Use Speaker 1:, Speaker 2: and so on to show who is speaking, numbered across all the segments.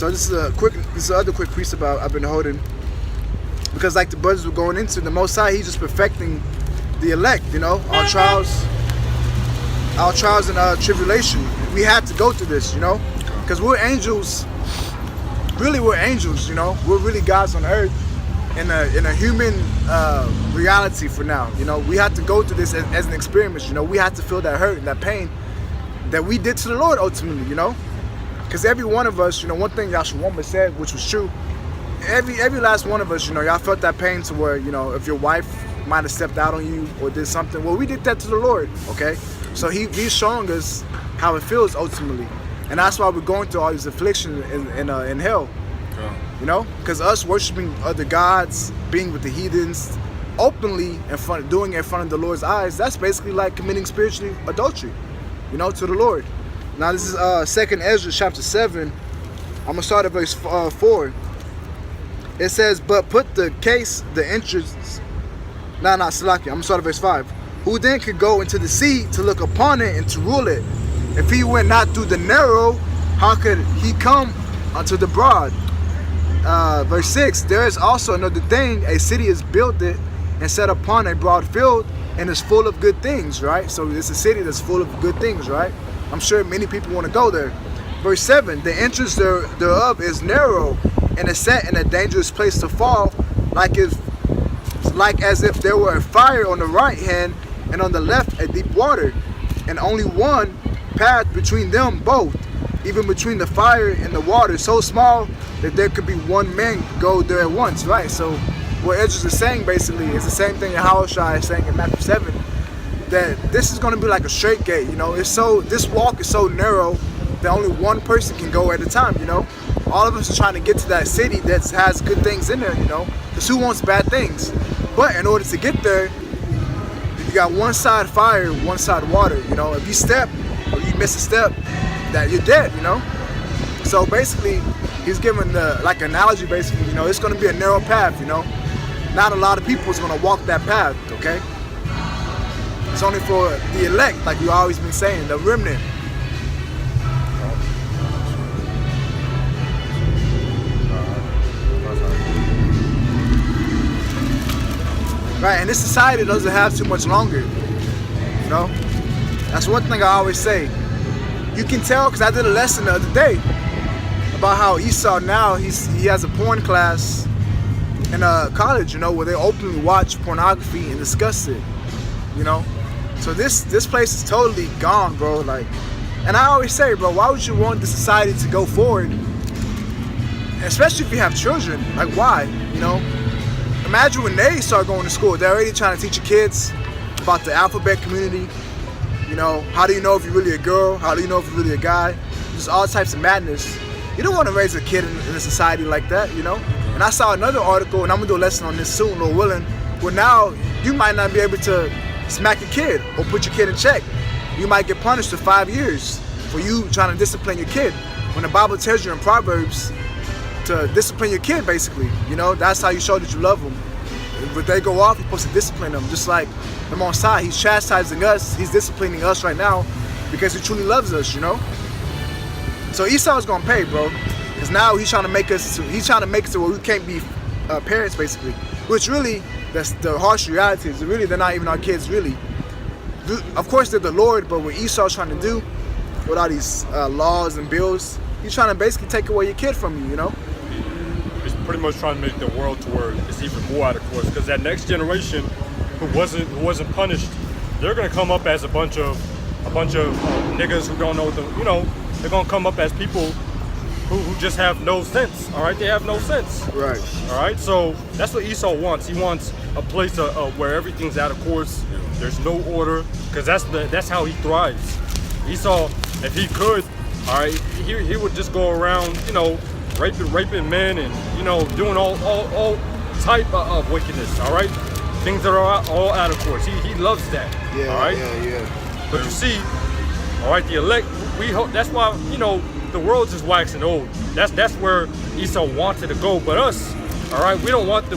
Speaker 1: So this is the other quick precept I've been holding, because like the brothers were going into, the Most High, He's just perfecting the elect. You know, our trials and tribulation. We had to go through this, you know, because we're angels. Really, we're angels. You know, we're really gods on earth in a human reality for now. You know, we had to go through this as an experiment. You know, we had to feel that hurt and that pain that we did to the Lord ultimately. You know. Because every one of us, you know, one thing Yahshua said, which was true, every last one of us, you know, y'all felt that pain to where, you know, if your wife might have stepped out on you or did something, well, we did that to the Lord, okay? So he's showing us how it feels ultimately. And that's why we're going through all these afflictions in hell, you know? Because us worshiping other gods, being with the heathens, openly doing it in front of the Lord's eyes, that's basically like committing spiritual adultery, you know, to the Lord. Now this is 2nd Ezra chapter 7. I'm going to start at verse 4. It says, but put the interests... Salaki. I'm going to start at verse 5. Who then could go into the sea to look upon it and to rule it? If he went not through the narrow, how could he come unto the broad? Verse 6. There is also another thing. A city is built it and set upon a broad field and is full of good things, right? So it's a city that's full of good things, right? I'm sure many people want to go there. Verse 7, the entrance thereof is narrow and is set in a dangerous place to fall, like as if there were a fire on the right hand and on the left a deep water, and only one path between them both, even between the fire and the water, so small that there could be one man go there at once, right? So what Ezra is saying basically is the same thing Yahushua is saying in Matthew 7. That this is going to be like a straight gate, you know. This walk is so narrow that only one person can go at a time, you know. All of us are trying to get to that city that has good things in there, you know. Because who wants bad things? But in order to get there, you got one side fire, one side water, you know. If you step or you miss a step, that you're dead, you know. So basically, he's giving the like analogy. Basically, you know, it's going to be a narrow path, you know. Not a lot of people is going to walk that path, okay. It's only for the elect, like you always been saying, the remnant. Right, and this society doesn't have too much longer, you know? That's one thing I always say. You can tell, because I did a lesson the other day about how Esau now, he has a porn class in college, you know, where they openly watch pornography and discuss it, you know? So this place is totally gone, bro. Like, and I always say, bro, why would you want the society to go forward? Especially if you have children. Like, why? You know? Imagine when they start going to school. They're already trying to teach your kids about the alphabet community. You know, how do you know if you're really a girl? How do you know if you're really a guy? Just all types of madness. You don't want to raise a kid in a society like that, you know? And I saw another article, and I'm going to do a lesson on this soon, Lord willing, where now you might not be able to smack a kid or put your kid in check. You might get punished for 5 years for you trying to discipline your kid. When the Bible tells you in Proverbs to discipline your kid, basically, you know, that's how you show that you love them. If they go off, you're supposed to discipline them, just like the Most High. He's chastising us, he's disciplining us right now because he truly loves us, you know. So Esau's gonna pay, bro, because now he's trying to make us to where we can't be parents, basically. Which really, that's the harsh reality. Is really they're not even our kids, really. Of course they're the Lord, but what Esau's trying to do with all these laws and bills, he's trying to basically take away your kid from you, you know.
Speaker 2: He's pretty much trying to make the world to where it's even more out of course, because that next generation who wasn't punished, they're gonna come up as a bunch of niggas who don't know the, you know, they're gonna come up as people who just have no sense. All right, they have no sense.
Speaker 1: Right.
Speaker 2: All right. So that's what Esau wants. He wants a place where everything's out of course. There's no order, because that's how he thrives. Esau, if he could, all right, he would just go around, you know, raping men and, you know, doing all type of wickedness. All right, things that are all out of course. He loves that.
Speaker 1: Yeah.
Speaker 2: All right.
Speaker 1: Yeah.
Speaker 2: But you see, all right, the elect. We hope that's why, you know, the world's just waxing old. That's where Esau wanted to go. But us, all right, we don't want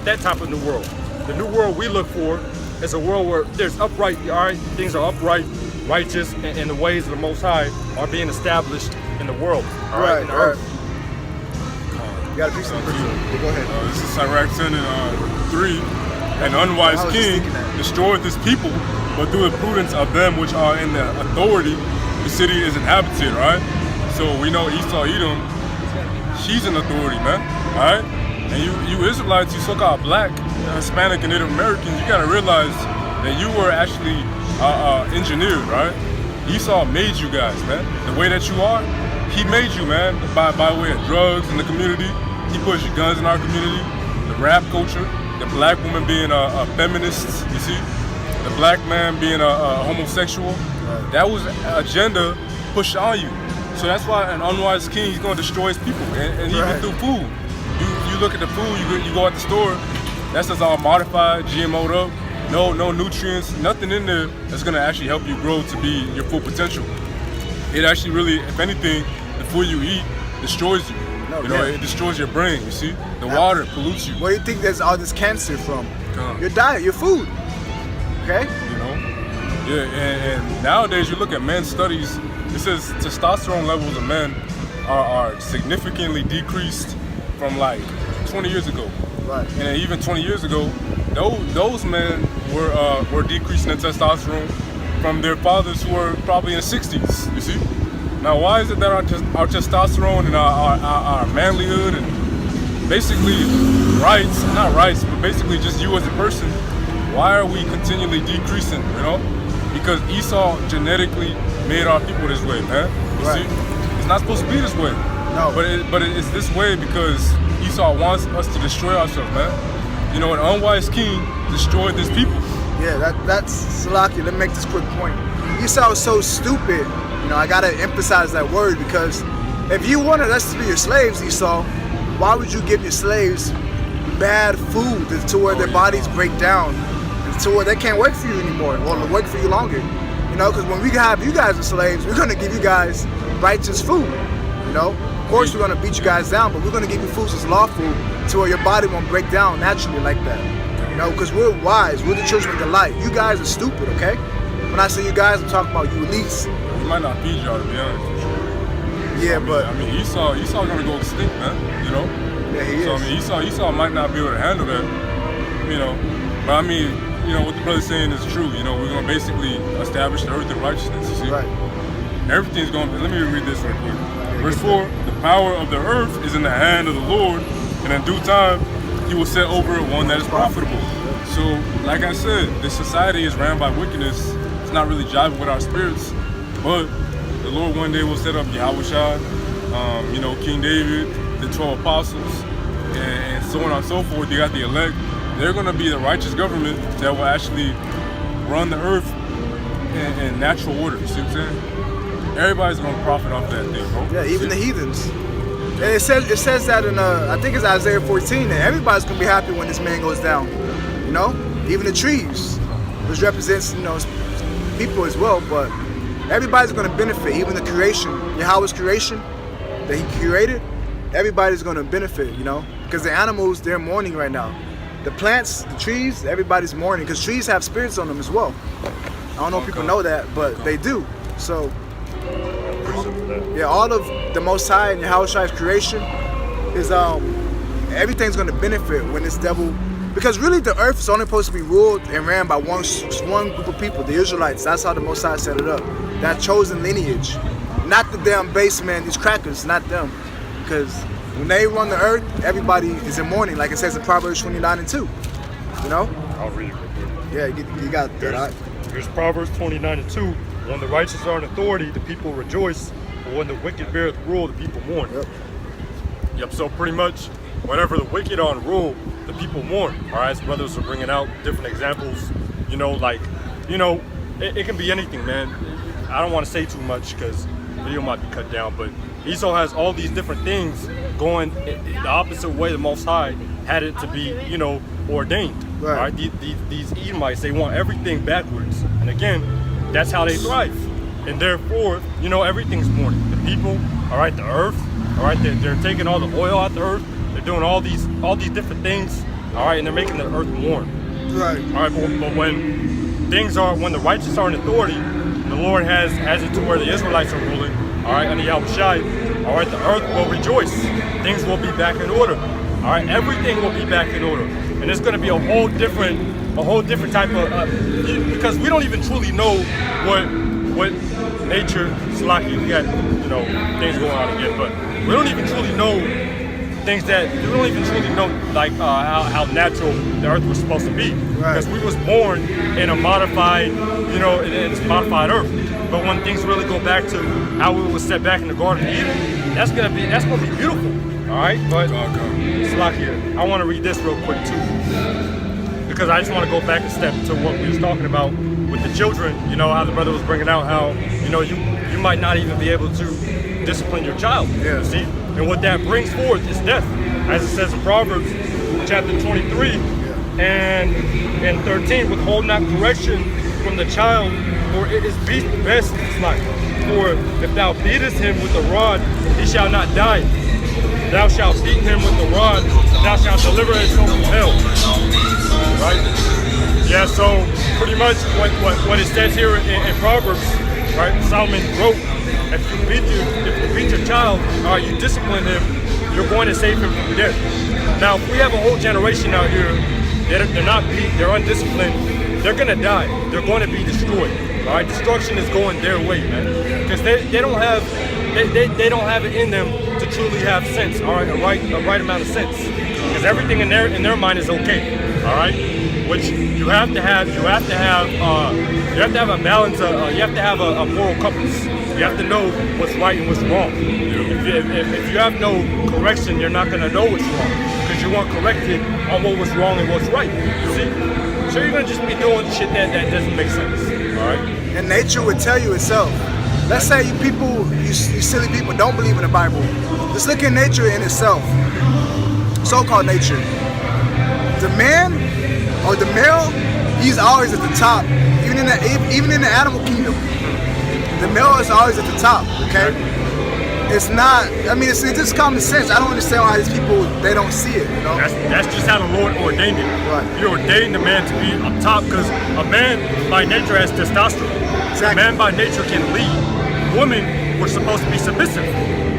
Speaker 2: that type of new world. The new world we look for is a world where there's upright, all right, things are upright, righteous, and the ways of the Most High are being established in the world, all right, in the earth.
Speaker 1: You got a piece of the yeah, go ahead.
Speaker 3: This is Sirach 10 and 3. An unwise king destroyeth his people, but through the prudence of them which are in the authority, the city is inhabited, right? So we know Esau, Edom, she's in authority, man, all right? And you Israelites, you so-called black, Hispanic, and Native Americans, you gotta realize that you were actually engineered, right? Esau made you guys, man. The way that you are, he made you, man, by way of drugs in the community. He pushed guns in our community, the rap culture, the black woman being a feminist, you see? The black man being a homosexual. That was an agenda pushed on you. So that's why an unwise king, he's gonna destroy his people, and even through food. You look at the food, you go at the store, that's just all modified, GMO'd up, no nutrients, nothing in there that's gonna actually help you grow to be your full potential. It actually really, if anything, the food you eat destroys you. It destroys your brain, you see? The water pollutes you.
Speaker 1: Where do you think there's all this cancer from? Your diet, your food, okay?
Speaker 3: You know? Yeah, and nowadays you look at men's studies, it says testosterone levels of men are significantly decreased from like 20 years ago.
Speaker 1: Right.
Speaker 3: And even 20 years ago, those men were decreasing in testosterone from their fathers who were probably in the 60s, you see? Now, why is it that our testosterone and our manlyhood and basically not rights, but basically just you as a person, why are we continually decreasing, you know? Because Esau genetically made our people this way, man. You see? It's not supposed to be this way.
Speaker 1: No.
Speaker 3: But it's this way because Esau wants us to destroy ourselves, man. You know, an unwise king destroyed his people.
Speaker 1: Yeah, that's Salaki. Let me make this quick point. Esau was so stupid. You know, I gotta emphasize that word because if you wanted us to be your slaves, Esau, why would you give your slaves bad food to where their bodies break down, to where they can't work for you anymore, or work for you longer? You know, because when we have you guys as slaves, we're gonna give you guys righteous food. You know, of course we're gonna beat you guys down, but we're gonna give you food that's lawful to where your body won't break down naturally like that. You know, because we're wise, we're the children of the light. You guys are stupid, okay? When I say you guys, I'm talking about you elites.
Speaker 3: He might not feed y'all, to be honest with you.
Speaker 1: Yeah,
Speaker 3: I mean, Esau gonna go extinct, man. You know.
Speaker 1: Yeah, he is.
Speaker 3: So I mean, Esau might not be able to handle that. You know, but I mean, you know what the brother's saying is true. You know, we're gonna basically establish the earth in righteousness. You see,
Speaker 1: right?
Speaker 3: Everything's gonna. Let me read this right quick. Verse 4: the power of the earth is in the hand of the Lord, and in due time He will set over it one that is profitable. So, like I said, this society is ran by wickedness. It's not really jiving with our spirits, but the Lord one day will set up Yahushua, you know, King David, the 12 apostles, and so on and so forth. You got the elect. They're going to be the righteous government that will actually run the earth in natural order. You see what I'm saying? Everybody's going to profit off that thing, bro.
Speaker 1: Yeah, even the heathens. And it says that in I think it's Isaiah 14 that everybody's going to be happy when this man goes down. You know, even the trees, which represents, you know, people as well, but everybody's going to benefit. Even the creation, Yahweh's creation that He created, everybody's going to benefit, you know, because the animals, they're mourning right now. The plants, the trees, everybody's mourning because trees have spirits on them as well. I don't know if people know that, but they do. So, yeah, all of the Most High and Yahweh's creation is everything's going to benefit when this devil. Because really, the earth is only supposed to be ruled and ran by one group of people, the Israelites. That's how the Most High set it up. That chosen lineage. Not the damn base man, these crackers, not them. Because when they run the earth, everybody is in mourning, like it says in Proverbs 29 and 2. You know?
Speaker 2: I'll read it real quick.
Speaker 1: Yeah, you got that.
Speaker 2: Here's Proverbs 29 and 2. When the righteous are in authority, the people rejoice. But when the wicked beareth rule, the people mourn. Yep, so pretty much, whenever the wicked are in rule, the people mourn. All right, so brothers are bringing out different examples. You know, like, you know, it can be anything, man. I don't want to say too much because the video might be cut down, but Esau has all these different things going the opposite way the Most High had it to be, you know, ordained. Right. All right? These Edomites, they want everything backwards. And again, that's how they thrive. And therefore, you know, everything's mourning. The people, all right, the earth, all right, they're taking all the oil out the earth. They're doing all these different things, all right, and they're making the earth mourn.
Speaker 1: Right.
Speaker 2: All right, but when the righteous are in authority, the Lord has it to where the Israelites are ruling, all right, under Yahushua, All right, the earth will rejoice. Things will be back in order. All right, everything will be back in order, and it's going to be a whole different type of because we don't even truly know what nature. Slaki, we got things going on again, but we don't even truly know things that we don't even truly know like how natural the earth was supposed to be, because we was born in a modified in this modified earth. But when things really go back to how it was set back in the Garden of Eden, that's gonna be beautiful. All right, but Slaki, I want to read this real quick too, because I just want to go back a step to what we was talking about with the children. You know how the brother was bringing out how you might not even be able to discipline your child.
Speaker 1: Yeah.
Speaker 2: You see, and what that brings forth is death, as it says in Proverbs chapter 23 and 13. Withhold not correction from the child, for it is best like. For if thou beatest him with the rod, he shall not die. Thou shalt beat him with the rod, thou shalt deliver his soul from hell. Right? Yeah, so pretty much what it says here in Proverbs, right? Solomon wrote, if you beat your child, you discipline him, you're going to save him from death. Now, if we have a whole generation out here, they're not beat, they're undisciplined, they're gonna die. They're going to be destroyed. All right, destruction is going their way, man, because they don't have it in them to truly have sense. All right, a right amount of sense, because everything in their mind is okay. All right, which you have to have a balance. You have to have a moral compass. You have to know what's right and what's wrong. If you have no correction, you're not gonna know what's wrong, because you weren't corrected on what was wrong and what's right. You see, so you're gonna just be doing shit that doesn't make sense. All right.
Speaker 1: And nature would tell you itself. Let's say you silly people don't believe in the Bible. Just look at nature in itself. So-called nature. The man or the male, he's always at the top. Even in the animal kingdom, the male is always at the top. Okay. It's not. I mean, it's just common sense. I don't understand why these people they don't see it.
Speaker 2: That's just how the Lord ordained it.
Speaker 1: Right.
Speaker 2: He ordained the man to be up top, because a man by nature has testosterone.
Speaker 1: Exactly.
Speaker 2: A man by nature can lead. Women were supposed to be submissive,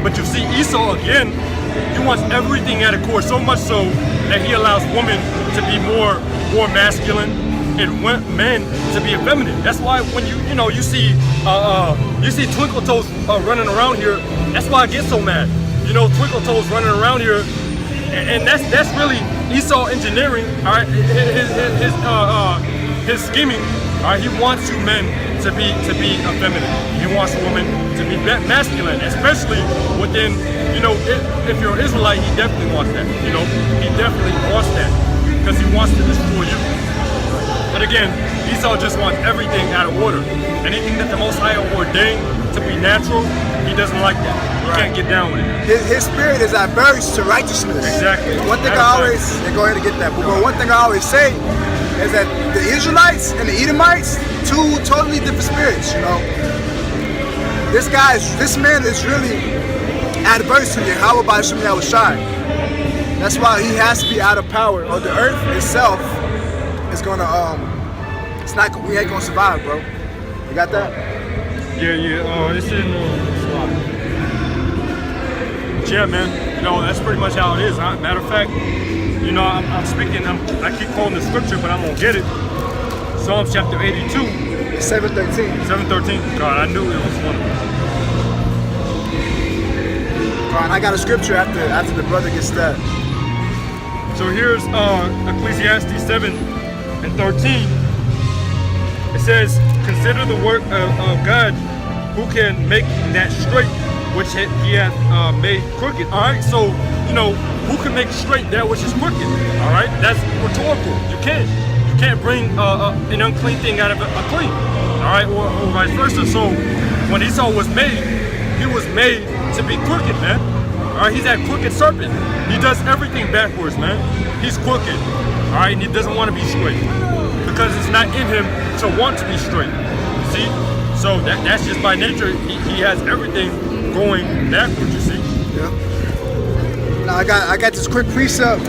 Speaker 2: but you see Esau again. He wants everything at a core, so much so that he allows women to be more masculine and men to be effeminate. That's why when you see Twinkle Toes running around here. That's why I get so mad. Twinkle Toes running around here, and that's really Esau engineering. All right, his scheming. All right, he wants you men to be effeminate. He wants women to be masculine, especially within. If you're an Israelite, he definitely wants that. He definitely wants that, because he wants to destroy you. But again, Esau just wants everything out of order. Anything that the Most High ordained to be natural, he doesn't like that. He can't get down with it.
Speaker 1: His spirit is adverse to righteousness.
Speaker 2: Exactly.
Speaker 1: One thing I always go ahead and get that. But one thing I always say is that the Israelites and the Edomites, two totally different spirits. This man is really adverse to Yahweh by Shem Yahushai. That's why he has to be out of power, or the earth itself is gonna we ain't gonna survive, bro. You got that?
Speaker 2: Yeah. It's in yeah, man. That's pretty much how it is. Matter of fact, I'm speaking. I keep quoting the scripture, but I'm gonna get it. Psalms chapter 82.
Speaker 1: 7:13.
Speaker 2: 7:13. God, I knew it was one of them.
Speaker 1: And I got a scripture after the brother gets that.
Speaker 2: So here's Ecclesiastes 7:13. It says, "Consider the work of God, who can make that straight, which he hath made crooked." All right, so who can make straight that which is crooked? All right, that's rhetorical. You can't bring an unclean thing out of a clean. All right, or vice versa. So when Esau was made, he was made to be crooked, man. All right, he's that crooked serpent. He does everything backwards, man. He's crooked. All right, and he doesn't want to be straight, because it's not in him to want to be straight. See? So that's just by nature. He has everything going backwards, you see?
Speaker 1: Yeah. Now I got this quick precept.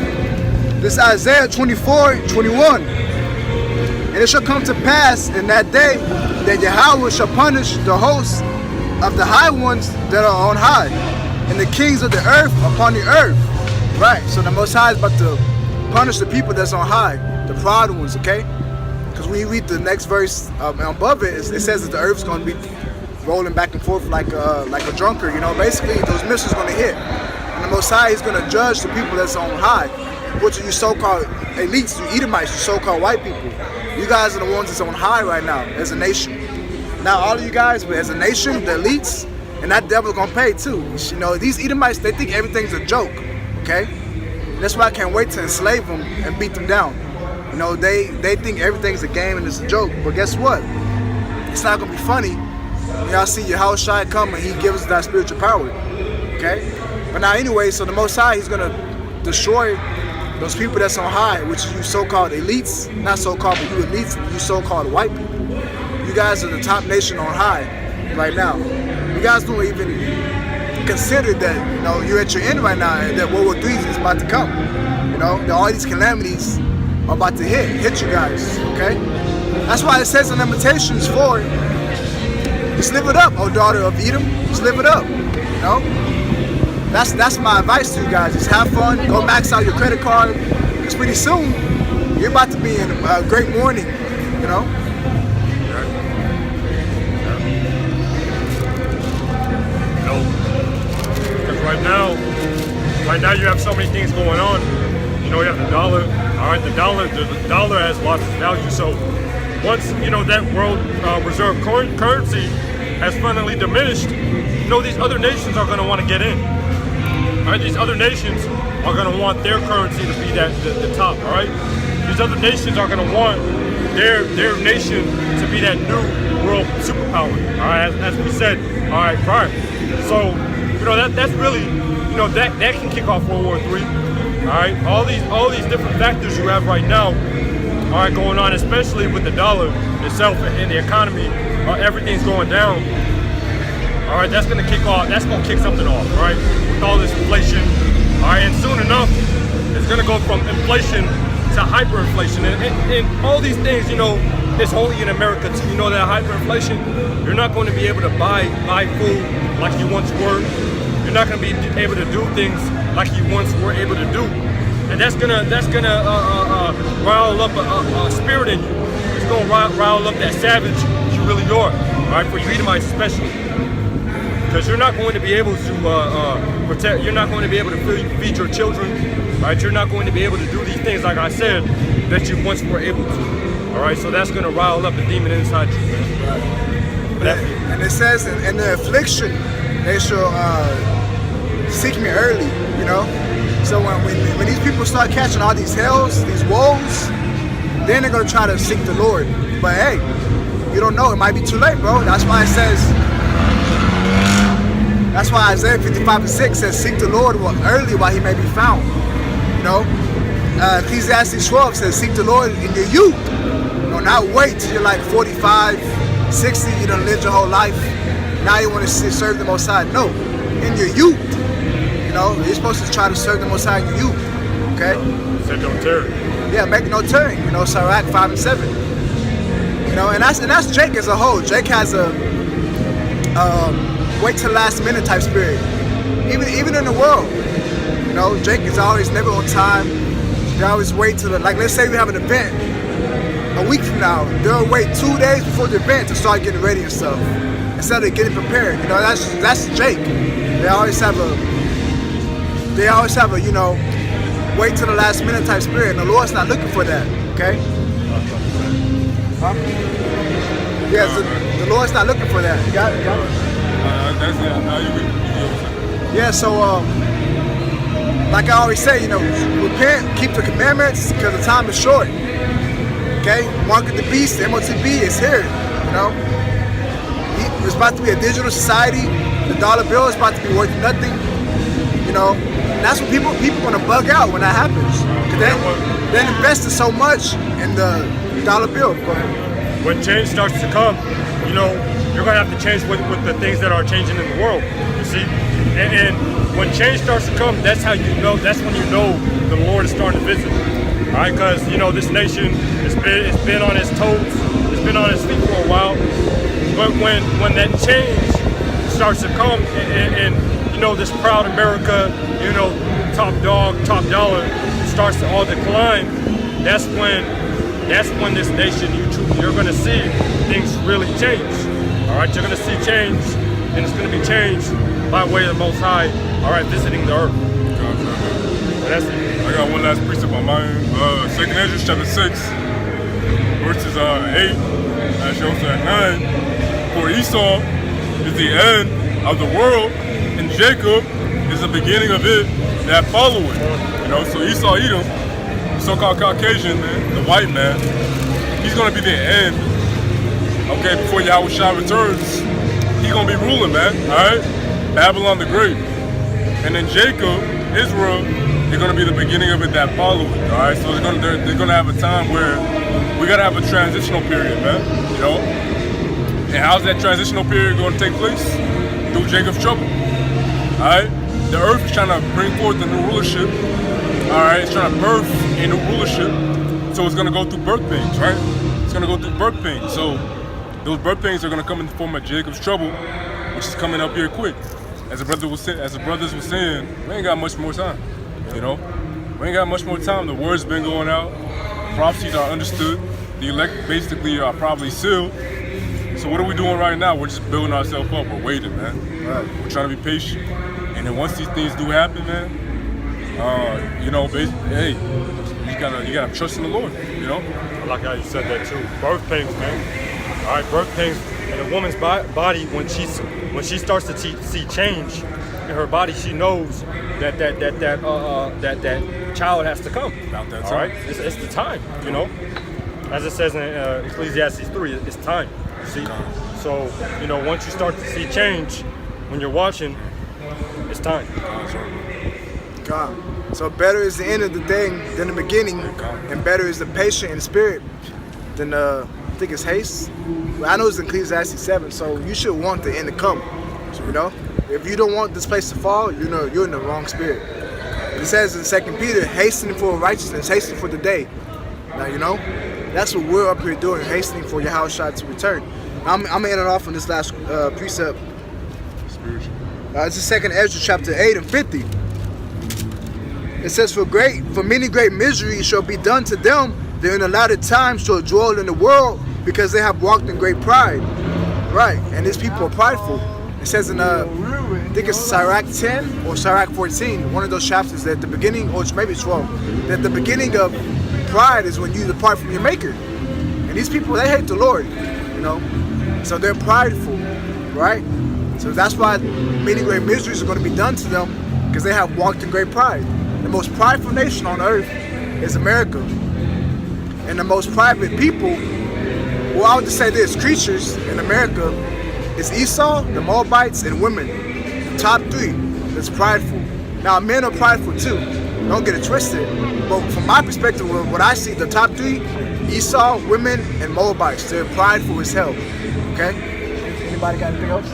Speaker 1: This is Isaiah 24:21. And it shall come to pass in that day that Yahweh shall punish the hosts of the high ones that are on high, and the kings of the earth upon the earth. Right. So the Most High is about to punish the people that's on high, the proud ones. Okay. Because when you read the next verse above it, it says that the earth's going to be rolling back and forth like a drunkard. You know, basically those missiles going to hit, and the Most High is going to judge the people that's on high, which are you so-called elites, you Edomites, you so-called white people. You guys are the ones that's on high right now as a nation. Not all of you guys, but as a nation, the elites, and that devil's gonna pay too. You know, these Edomites, they think everything's a joke. Okay, and that's why I can't wait to enslave them and beat them down. You know, they think everything's a game and it's a joke. But guess what? It's not gonna be funny when y'all see Yahushua come and he gives us that spiritual power. Okay? But now anyway, so the Most High, he's gonna destroy those people that's on high, which is you so-called elites, not so-called, but you elites, you so-called white people. You guys are the top nation on high right now. You guys don't even consider that, you know, you're at your end right now, and that World War III is about to come. You know, that all these calamities are about to hit you guys, okay? That's why it says in Lamentations 4, just live it up, oh daughter of Edom, just live it up, you know? That's my advice to you guys, just have fun, go max out your credit card, because pretty soon, you're about to be in a great mourning, you know?
Speaker 2: Right now you have so many things going on. You know, you have the dollar. All right, the dollar has lost its value. So once, you know, that world reserve currency has finally diminished, you know, these other nations are going to want to get in. All right, these other nations are going to want their currency to be the top. All right, these other nations are going to want their nation to be that new world superpower. All right, as we said, all right, prior. So, you know, that's really, you know, that can kick off World War III. All right, all these different factors you have right now, all right, going on, especially with the dollar itself and the economy, everything's going down. All right, that's gonna kick something off, right? With all this inflation, all right, and soon enough, it's gonna go from inflation to hyperinflation, and all these things, you know, it's only in America too. You know that hyperinflation, you're not going to be able to buy food like you once were. You're not going to be able to do things like you once were able to do, and that's gonna rile up a spirit in you. It's gonna rile up that savage you really are, all right? For you Edomites especially, because you're not going to be able to protect. You're not going to be able to feed your children, right? You're not going to be able to do these things, like I said, that you once were able to. All right, so that's gonna rile up the demon inside you, man.
Speaker 1: Right. And it says, in the affliction, they shall seek me early, you know? So when these people start catching all these hells, these woes, then they're gonna try to seek the Lord. But hey, you don't know, it might be too late, bro. That's why it says, that's why Isaiah 55:6 says, seek the Lord early while he may be found, you know? Ecclesiastes 12 says, seek the Lord in your youth. You know, not wait till you're like 45, 60, you done lived your whole life. Now you want to serve the Most High. No, in your youth. You know, you're supposed to try to serve the Most High in your youth. Okay?
Speaker 2: Said don't tarry.
Speaker 1: Yeah, make no tarrying. You know, Sirach 5 and 7. You know, and that's Jake as a whole. Jake has a wait till last minute type spirit. Even in the world. You know, Jake is always never on time. They always wait till like let's say we have an event a week from now. They'll wait 2 days before the event to start getting ready and stuff, instead of getting prepared. You know, that's Jake. They always have a you know, wait till the last minute type spirit, and the Lord's not looking for that. Okay? Huh? Yeah, so the Lord's not looking for that. You got it.
Speaker 3: That's it. Now you
Speaker 1: Yeah, so like I always say, you know, repent, keep the commandments, because the time is short. Okay? Mark of the beast, MOTB is here. You know? It's about to be a digital society. The dollar bill is about to be worth nothing. You know? And that's when people gonna bug out when that happens. Because they invested so much in the dollar bill.
Speaker 2: When change starts to come, you know, you're gonna have to change with the things that are changing in the world. You see? And when change starts to come, that's how you know, that's when you know the Lord is starting to visit. All right, because, you know, this nation, it's been on its toes, it's been on its feet for a while, but when that change starts to come and this proud America, top dog, top dollar starts to all decline, that's when this nation, you're going to see things really change. All right, you're going to see change, and it's going to be changed by way of the Most High. All right, visiting the earth. So that's it.
Speaker 3: I got one last precept on mine. 2nd Ezra chapter 6, verses 8, actually also at 9. For Esau is the end of the world, and Jacob is the beginning of it that followeth. So Esau, Edom, so-called Caucasian man, the white man, he's gonna be the end. Okay, before Yahushua returns, he's gonna be ruling, man. All right, Babylon the Great, and then Jacob, Israel, they're gonna be the beginning of it that followeth. All right, so they're gonna have a time where we gotta have a transitional period, man. And how's that transitional period gonna take place? Through Jacob's trouble. All right, the earth is trying to bring forth the new rulership. All right, it's trying to birth a new rulership, so it's going to go through birth pains, right? It's going to go through birth pains. So those birth pains are going to come in the form of Jacob's trouble, which is coming up here quick. As the brothers were saying, we ain't got much more time. We ain't got much more time. The word's been going out. Prophecies are understood. The elect basically are probably sealed. So what are we doing right now? We're just building ourselves up. We're waiting, man. Right. We're trying to be patient. And then once these things do happen, man, hey, you gotta trust in the Lord,
Speaker 2: I like how you said that too. Birth pains, man. All right, birth pains in a woman's body when she starts to see change in her body, she knows that child has to come.
Speaker 3: About that time.
Speaker 2: All right, it's the time, As it says in Ecclesiastes 3, it's time. See, so once you start to see change when you're watching, it's time.
Speaker 1: God. So better is the end of the thing than the beginning, and better is the patient in spirit than I think it's haste. Well, I know it's in Ecclesiastes 7, so you should want the end to come. If you don't want this place to fall, you're in the wrong spirit. It says in 2 Peter, hastening for righteousness, hastening for the day. Now that's what we're up here doing, hastening for Yahushua to return. I'm gonna end it off on this last precept.
Speaker 3: Spiritual.
Speaker 1: It's in 2nd Ezra chapter 8 and 50. It says, for many great miseries shall be done to them that in the latter times shall dwell in the world, because they have walked in great pride. Right, and these people are prideful. It says in I think it's Sirach 10 or Sirach 14, one of those chapters, that at the beginning, or maybe 12, that the beginning of pride is when you depart from your maker. And these people, they hate the Lord, so they're prideful, right? So that's why many great miseries are going to be done to them, because they have walked in great pride. The most prideful nation on earth is America. And the most private people, well, I would just say this, creatures in America is Esau, the Moabites, and women. The top three that's prideful. Now, men are prideful too. Don't get it twisted. But from my perspective, what I see, the top three, Esau, women, and Moabites. They're prideful as hell. Okay? Anybody got anything else?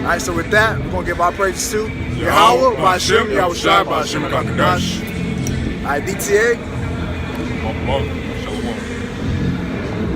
Speaker 1: Alright, so with that, we're going to give our praises to Yahweh, Ba'ashem, Yahushua, Ba'ashem, Kakadash. Alright, DTA.